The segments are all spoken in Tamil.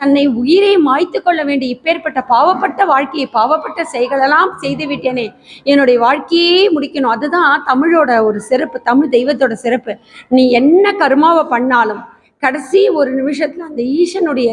தன்னை உயிரை மாய்த்து கொள்ள வேண்டிய இப்பேற்பட்ட பாவப்பட்ட வாழ்க்கையை பாவப்பட்ட செயல்களெல்லாம் செய்து விட்டேனே, என்னுடைய வாழ்க்கையே முடிக்கணும். அதுதான் தமிழோட ஒரு சிறப்பு, தமிழ் தெய்வத்தோட சிறப்பு. நீ என்ன கர்மாவை பண்ணாலும் கடைசி ஒரு நிமிஷத்தில் அந்த ஈசனுடைய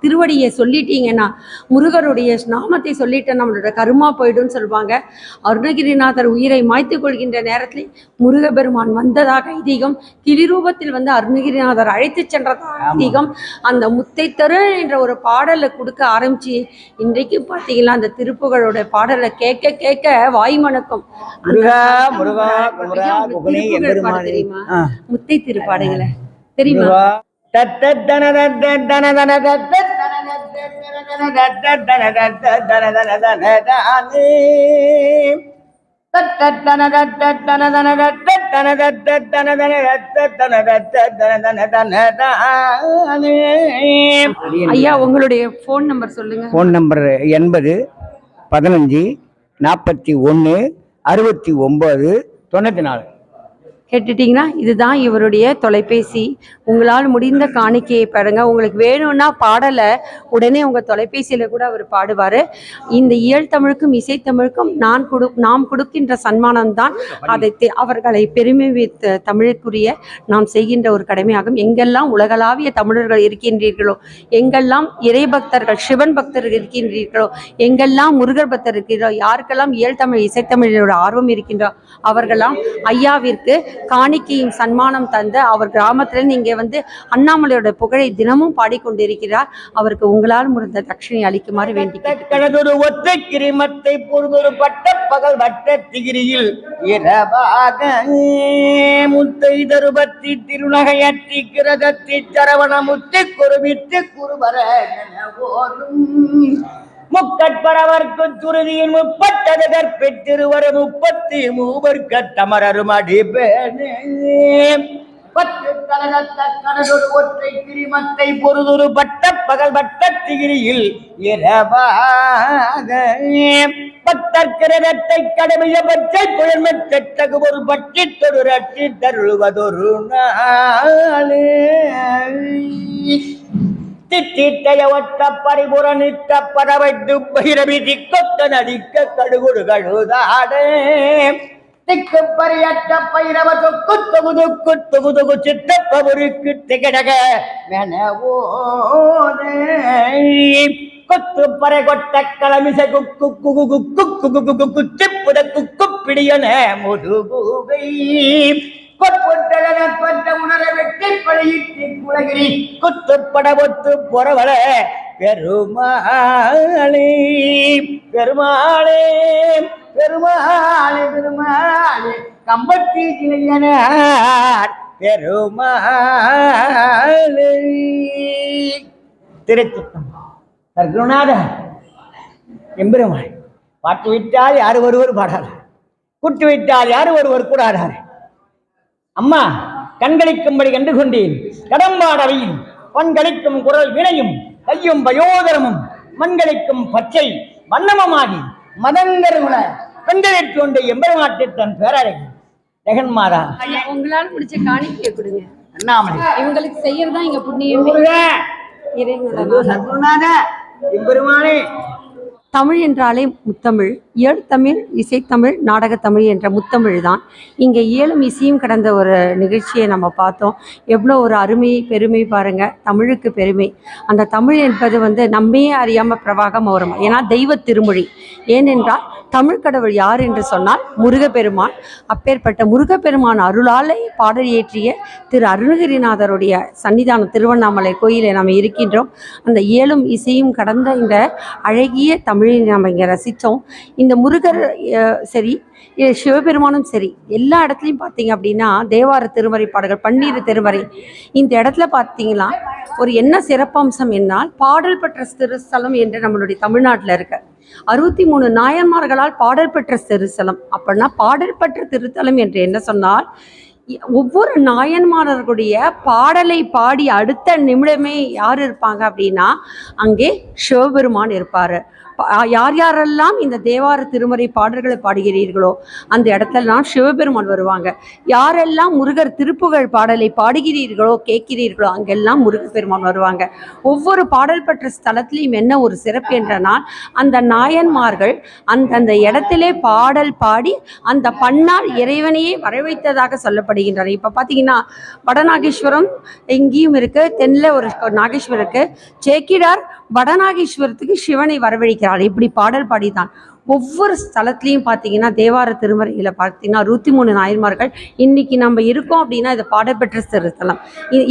திருவடியை சொல்லிட்டீங்கன்னா, முருகருடைய நாமத்தை சொல்லிட்டு நம்மளோட கருமா போயிடும்னு சொல்லுவாங்க. அருணகிரிநாதர் உயிரை மாய்த்து கொள்கின்ற நேரத்தில் முருகபெருமான் வந்ததாக ஐதீகம். கிளிரூபத்தில் வந்து அருணகிரிநாதர் அழைத்து சென்றதாக ஐதீகம். அந்த முத்தை தரு என்ற ஒரு பாடலை கொடுக்க ஆரம்பிச்சு இன்றைக்கு பார்த்தீங்கன்னா அந்த திருப்புகளோட பாடலை கேட்க கேட்க வாய் மணக்கும். தெரியுமா முத்தை திருப்பாடுகளை தெரியுமா? ஐயா உங்களுடைய போன் நம்பர் சொல்லுங்க. Phone number 80 15 41 69 94. கேட்டுட்டிங்கன்னா இதுதான் இவருடைய தொலைபேசி. உங்களால் முடிந்த காணிக்கையை பாருங்க. உங்களுக்கு வேணும்னா பாடலை உடனே உங்கள் தொலைபேசியில் கூட அவர் பாடுவார். இந்த இயல் தமிழுக்கும் இசைத்தமிழுக்கும் நாம் கொடுக்கின்ற சன்மானம் தான் அதை அவர்களை பெருமைவித்த தமிழுக்குரிய நாம் செய்கின்ற ஒரு கடமையாகும். எங்கெல்லாம் உலகளாவிய தமிழர்கள் இருக்கின்றீர்களோ, எங்கெல்லாம் இறை பக்தர்கள் சிவன் பக்தர்கள் இருக்கின்றீர்களோ, எங்கெல்லாம் முருகர் பக்தர் இருக்கிறோ, யாருக்கெல்லாம் இயல் தமிழ் இசைத்தமிழோட ஆர்வம் இருக்கின்றோ அவர்களெல்லாம் ஐயாவிற்கு காணிக்கையும் சன்மானம் தந்து அவர் கிராமத்தில் நீங்க வந்து அண்ணாமலையோட புகழை தினமும் பாடிக்கொண்டிருக்கிறார். அவருக்கு உங்களால் முடிந்த தட்சணை அளிக்குமாறு வேண்டி ஒற்றை கிரிமத்தை பொறுதொரு பட்ட பகல் வட்ட திகிரியில் இரவாக முத்தை தருபத்தி திருநகையற்றி கிரதத்தி சரவண முத்தி குருவித்து குருவர முக்கட்பரவர்க்கு துருதியின் 30 கற்பித்திருவர 33 கத்தமரரும் அடிபேனே 10 தலகத்த கனதொரு ஒற்றை கிரிமத்தை பொறுதொரு பட்ட பகல் வட்ட திகிரியில் இரவாக பத்தற்கிரதத்தை கடமைய பற்றை புயல்மற்றகு ஒரு பற்றி தொடுரட்டி தருள்வதொரு நாளே திட்டிட்டைய ஒட்ட பரிபுரணிட்ட பரவைத்து பைரவி திக்கொத்த நடிக்க கடுகுடு கழுதாடே திக்கு பரியற்ற பைரவ தொக்கு தொகுது குத்துகுதுகு சித்தப்பவருக்கு திகடக மெனவோதே கொத்து பறை கொட்ட களமிசை குக்கு குகு குக்கு குகு குச்சிப்புட குக்கு பிடியன முதுகுகை கொற்பட்ட உணர வெட்டி பழியிட்டு குலகிரி குத்துப்பட ஒத்து பொறவள பெருமாளே பெருமாளே பெருமாளே பெருமாளே கம்பத்தி கிளையனார் பெருமாளே. திருச்சித்தம் சர்க்குருநாத எம்பெருமாள் பாட்டு விட்டால் யாரு ஒருவர் பாடார், குட்டு விட்டால் யாரு ஒருவர் கூடாதார். அம்மா கண்களிக்கும்படி கண்டு கொண்டேன் கடம்பாடவையும் பண்களிக்கும் குரல் வினையும் கையும் பயோதரமும் மண்களிக்கும் பச்சை வண்ணமமாகி மதங்கருகுல பெண்களிற்கு கொண்டு எம்பெருமாட்டை தன் பேரழகி ஜெகன்மாதா உங்களால் முடிச்ச காணிக்கையை கொடுங்க. அண்ணாமலை இவங்களுக்கு செய்யறதா இங்க புண்ணியம். எம்பெருமானே தமிழ் என்றாலே முத்தமிழ், தமிழ் இசைத்தமிழ் நாடகத்தமிழ் என்ற முத்தமிழ் தான். இங்கே இயலும் இசையும் கடந்த ஒரு நிகழ்ச்சியை நம்ம பார்த்தோம். எவ்வளோ ஒரு அருமை பெருமை பாருங்கள், தமிழுக்கு பெருமை. அந்த தமிழ் என்பது வந்து நம்மையே அறியாமல் பிரவாகம் வரும். ஏன்னா தெய்வ திருமொழி. ஏனென்றால் தமிழ் கடவுள் யார் என்று சொன்னால் முருகப்பெருமான். அப்பேற்பட்ட முருகப்பெருமான் அருளாலை பாடல் இயற்றிய திரு அருணகிரிநாதருடைய சன்னிதானம் திருவண்ணாமலை கோயிலை நாம் இருக்கின்றோம். அந்த இயலும் இசையும் கடந்த இந்த அழகிய தமிழை நாம் இங்கே ரசித்தோம். இந்த முருகர் சரி சிவபெருமானும் சரி எல்லா இடத்துலையும் பார்த்தீங்க அப்படின்னா தேவார திருமறை பாடல்கள், பன்னீர் திருமறை. இந்த இடத்துல பார்த்தீங்கன்னா ஒரு என்ன சிறப்பம்சம் என்னால் பாடல் பெற்ற திருஸ்தலம் என்று நம்மளுடைய தமிழ்நாட்டில் இருக்க 63 நாயன்மார்களால் பாடல் பெற்ற திருஸ்தலம். அப்படின்னா பாடல் பெற்ற திருத்தலம் என்று என்ன சொன்னால் ஒவ்வொரு நாயன்மார்களுடைய பாடலை பாடி அடுத்த நிமிடமே யார் இருப்பாங்க அப்படின்னா அங்கே சிவபெருமான் இருப்பார். யார் யாரெல்லாம் இந்த தேவார திருமறை பாடல்களை பாடுகிறீர்களோ அந்த இடத்துலலாம் சிவபெருமான் வருவாங்க. யாரெல்லாம் முருகர் திருப்புகழ் பாடலை பாடுகிறீர்களோ கேட்கிறீர்களோ அங்கெல்லாம் முருகப்பெருமான் வருவாங்க. ஒவ்வொரு பாடல் பெற்ற ஸ்தலத்திலையும் என்ன ஒரு சிறப்பு என்றனால் அந்த நாயன்மார்கள் அந்தந்த இடத்திலே பாடல் பாடி அந்த பண்ணால் இறைவனையே வரவைத்ததாக சொல்லப்படுகின்றன. இப்போ பார்த்தீங்கன்னா வடநாகேஸ்வரம் எங்கேயும் இருக்கு, தென்னில் ஒரு நாகேஸ்வரம் இருக்கு. சேக்கிடார் வடநாகேஸ்வரத்துக்கு சிவனை வரவழைக்கிறார். இப்படி பாடல் பாடிதான் ஒவ்வொரு ஸ்தலத்துலையும் பார்த்தீங்கன்னா தேவார திருமறையில் பார்த்தீங்கன்னா 63 நாயன்மார்கள் இன்னைக்கு நம்ம இருக்கோம் அப்படின்னா இது பாடப்பெற்ற ஸ்தலம்.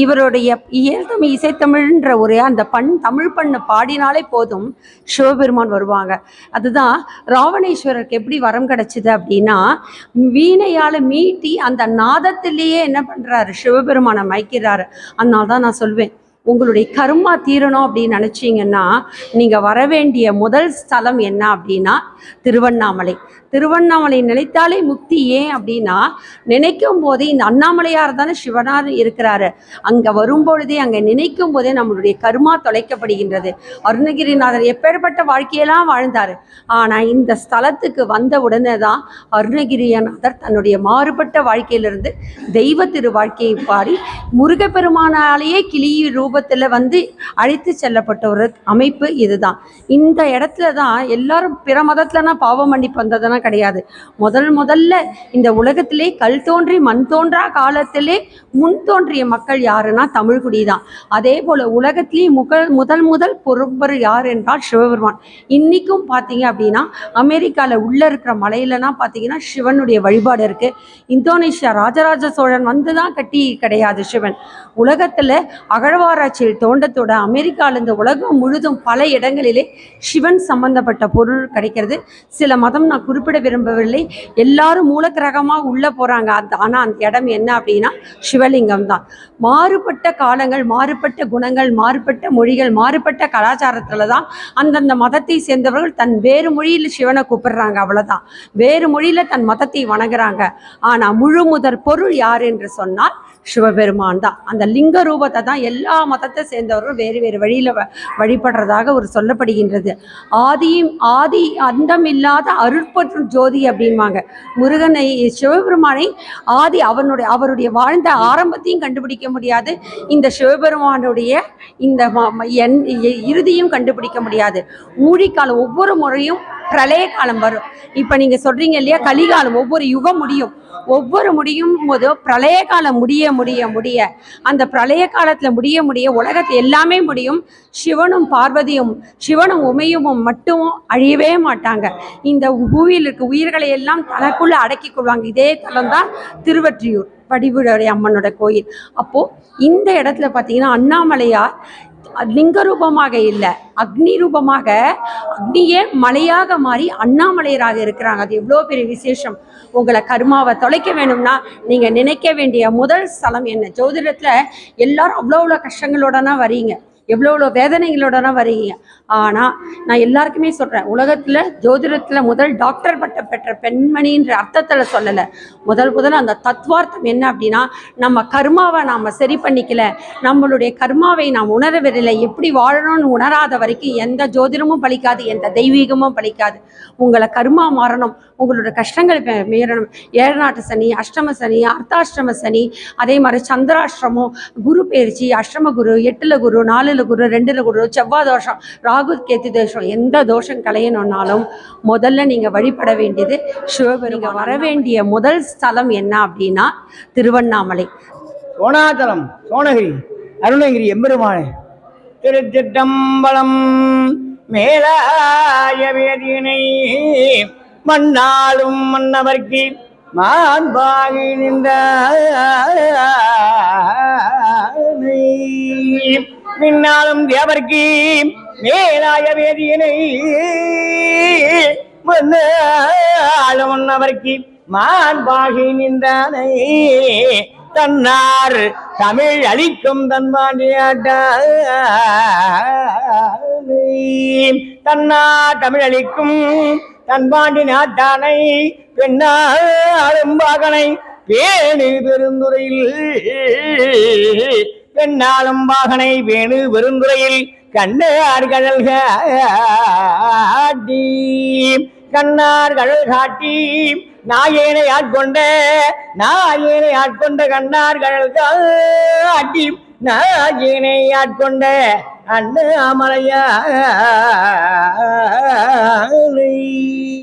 இவருடைய இயல்தமிழ் இசைத்தமிழ்ன்ற ஒரு அந்த தமிழ் பண்ண பாடினாலே போதும் சிவபெருமான் வருவாங்க. அதுதான் ராவணேஸ்வரருக்கு எப்படி வரம் கிடைச்சிது அப்படின்னா வீணையால் மீட்டி அந்த நாதத்திலேயே என்ன பண்ணுறாரு சிவபெருமானை மயக்கிறாரு. அதனால தான் நான் சொல்வேன், உங்களுடைய கர்மா தீரணும் அப்படின்னு நினச்சிங்கன்னா நீங்கள் வர வேண்டிய முதல் ஸ்தலம் என்ன அப்படின்னா திருவண்ணாமலை. திருவண்ணாமலை நினைத்தாலே முக்தி. ஏன் அப்படின்னா நினைக்கும் போதே இந்த அண்ணாமலையார் தானே சிவனார் இருக்கிறாரு. அங்கே வரும்பொழுதே அங்கே நினைக்கும் போதே நம்மளுடைய கர்மா தொலைக்கப்படுகின்றது. அருணகிரிநாதர் எப்பேற்பட்ட வாழ்க்கையெல்லாம் வாழ்ந்தார். ஆனால் இந்த ஸ்தலத்துக்கு வந்த உடனே தான் அருணகிரிநாதர் தன்னுடைய மாறுபட்ட வாழ்க்கையிலிருந்து தெய்வ திரு வாழ்க்கையை பாடி முருகப்பெருமானாலேயே கிளி ரூபத்தில் வந்து அழைத்து செல்லப்பட்ட ஒரு அமைப்பு இதுதான். இந்த இடத்துல தான் எல்லாரும் பிற மதத்துலனா பாவம் மன்னிப்பு வந்ததுன்னா கிடையாது. முதல்ல இந்த உலகத்திலே கல் தோன்றி மண் தோன்றா காலத்திலே முன் தோன்றிய மக்கள் யாருன்னா தமிழ்குடி தான். அதே போல உலகத்திலேயே முதல் பொறுப்பர் யார் என்றால் சிவபெருமான். இன்னைக்கும் பார்த்தீங்க அப்படின்னா அமெரிக்காவில் உள்ள இருக்கிற மலையிலனா பார்த்தீங்கன்னா சிவனுடைய வழிபாடு இருக்கு. இந்தோனேஷியா ராஜராஜ சோழன் வந்து தான் கட்டி கிடையாது சிவன். உலகத்தில் அகழ்வாராய்ச்சியில் தோண்டத்தோட அமெரிக்காவில் இந்த உலகம் முழுதும் பல இடங்களிலே சிவன் சம்பந்தப்பட்ட பொருள் கிடைக்கிறது. சில மதம் நான் குறிப்பிட விரும்பவில்லை, எல்லாரும் மூலக்கிரகமாக உள்ளே போகிறாங்க. ஆனால் அந்த இடம் என்ன அப்படின்னா சிவலிங்கம் தான். மாறுபட்ட காலங்கள், மாறுபட்ட குணங்கள், மாறுபட்ட மொழிகள், மாறுபட்ட கலாச்சாரத்தில் தான் அந்தந்த மதத்தை சேர்ந்தவர்கள் தன் வேறு மொழியில் சிவனை கூப்பிடுறாங்க. அவ்வளோதான், வேறு மொழியில் தன் மதத்தை வணங்குறாங்க. ஆனால் முழு முதற் பொருள் யார் என்று சொன்னால் சிவபெருமான் தான். அந்த லிங்க ரூபத்தை தான் எல்லா மதத்தை சேர்ந்தவர்கள் வேறு வேறு வழியில் வழிபடுறதாக ஒரு சொல்லப்படுகின்றது. ஆதி அந்தம் இல்லாத அருட்பற்று ஜோதி அப்படின்வாங்க. முருகனை சிவபெருமானை ஆதி அவருடைய வாழ்ந்த ஆரம்பத்தையும் கண்டுபிடிக்க முடியாது, இந்த சிவபெருமானுடைய இந்த இறுதியும் கண்டுபிடிக்க முடியாது. ஊழிக்காலம் ஒவ்வொரு முறையும் பிரளய காலம் வரும். இப்போ நீங்கள் சொல்கிறீங்க இல்லையா, கலிகாலம் ஒவ்வொரு யுகம் முடியும். ஒவ்வொரு முடியும் போது பிரளய காலம் முடிய அந்த பிரளய காலத்தில் முடிய உலகத்தில் எல்லாமே முடியும். சிவனும் பார்வதியும் சிவனும் உமையும் மட்டும் அழியவே மாட்டாங்க. இந்த பூமியில் இருக்க உயிர்களை எல்லாம் தனக்குள்ள அடக்கி கொள்வாங்க. இதே தலம் தான் திருவொற்றியூர் வடிவுடைய அம்மனோட கோயில். அப்போது இந்த இடத்துல பார்த்தீங்கன்னா அண்ணாமலையார் லிங்க ரூபமாக இல்லை, அக்னி ரூபமாக, அக்னியே மலையாக மாறி அண்ணாமலையராக இருக்கிறாங்க. அது எவ்வளோ பெரிய விசேஷம். உங்களை கர்மாவை தொலைக்க வேணும்னா நீங்கள் நினைக்க வேண்டிய முதல் ஸ்தலம் என்ன? ஜோதிடத்தில் எல்லாரும் அவ்வளோ கஷ்டங்களோடனா வரீங்க, எவ்வளோ வேதனைகளோடனா வரீங்க. ஆனால் நான் எல்லாருக்குமே சொல்கிறேன், உலகத்தில் ஜோதிடத்தில் முதல் டாக்டர் பட்டம் பெற்ற பெண்மணின்ற அர்த்தத்தில் சொல்லலை. முதல்ல அந்த தத்துவார்த்தம் என்ன அப்படின்னா நம்ம கர்மாவை நாம் சரி பண்ணிக்கல, நம்மளுடைய கர்மாவை நாம் உணரவில்லை. எப்படி வாழணும்னு உணராத வரைக்கும் எந்த ஜோதிடமும் பலிக்காது, எந்த தெய்வீகமும் பலிக்காது. உங்களை கர்மா மாறணும், உங்களோட கஷ்டங்கள் மீறணும். 7 நாட்டு சனி, அஷ்டம சனி, அர்த்தாஷ்டம சனி, அதே மாதிரி சந்திராஷ்டிரமம், குரு பயிற்சி, அஷ்டம குரு, 8ல் குரு, 4ல் குரு, 2ல் குரு, செவ்வாய் தோஷம், ராகு கேத்து தோஷம், எந்த தோஷம் களையணும்னாலும் முதல்ல நீங்கள் வழிபட வேண்டியது சிவபெருமான். வர வேண்டிய முதல் ஸ்தலம் என்ன அப்படின்னா திருவண்ணாமலை. சோணாச்சலம், சோணகிரி, அருணகிரி எம்பெருமானே. திருச்சிற்றம்பலம். மேலாய வேதியினை மண்ணாளும் மன்னவர்க்கு மாண்பாகி நின்ற மின்னாலும் தேவர்க்கு மேலாய வேதியினை மண்ணாளும் மன்னவர்க்கு மாண்பாகி நின்றானை தன்னார் தமிழ் அளிக்கும் தன்னார் தமிழ் அளிக்கும் தன்பாண்டி நாட்டானை பெண்ணாளும் பாகனை பேணி பெருந்துறையில் பெண்ணாளும் வாகனை வேணு பெருந்துறையில் கண்ணார் கடல் காட்டி கண்ணார் கடல் காட்டி நாயேனை ஆட்கொண்ட கண்ணார் கடல் காட்டி நாயேனை ஆட்கொண்ட அண்ணாமலையா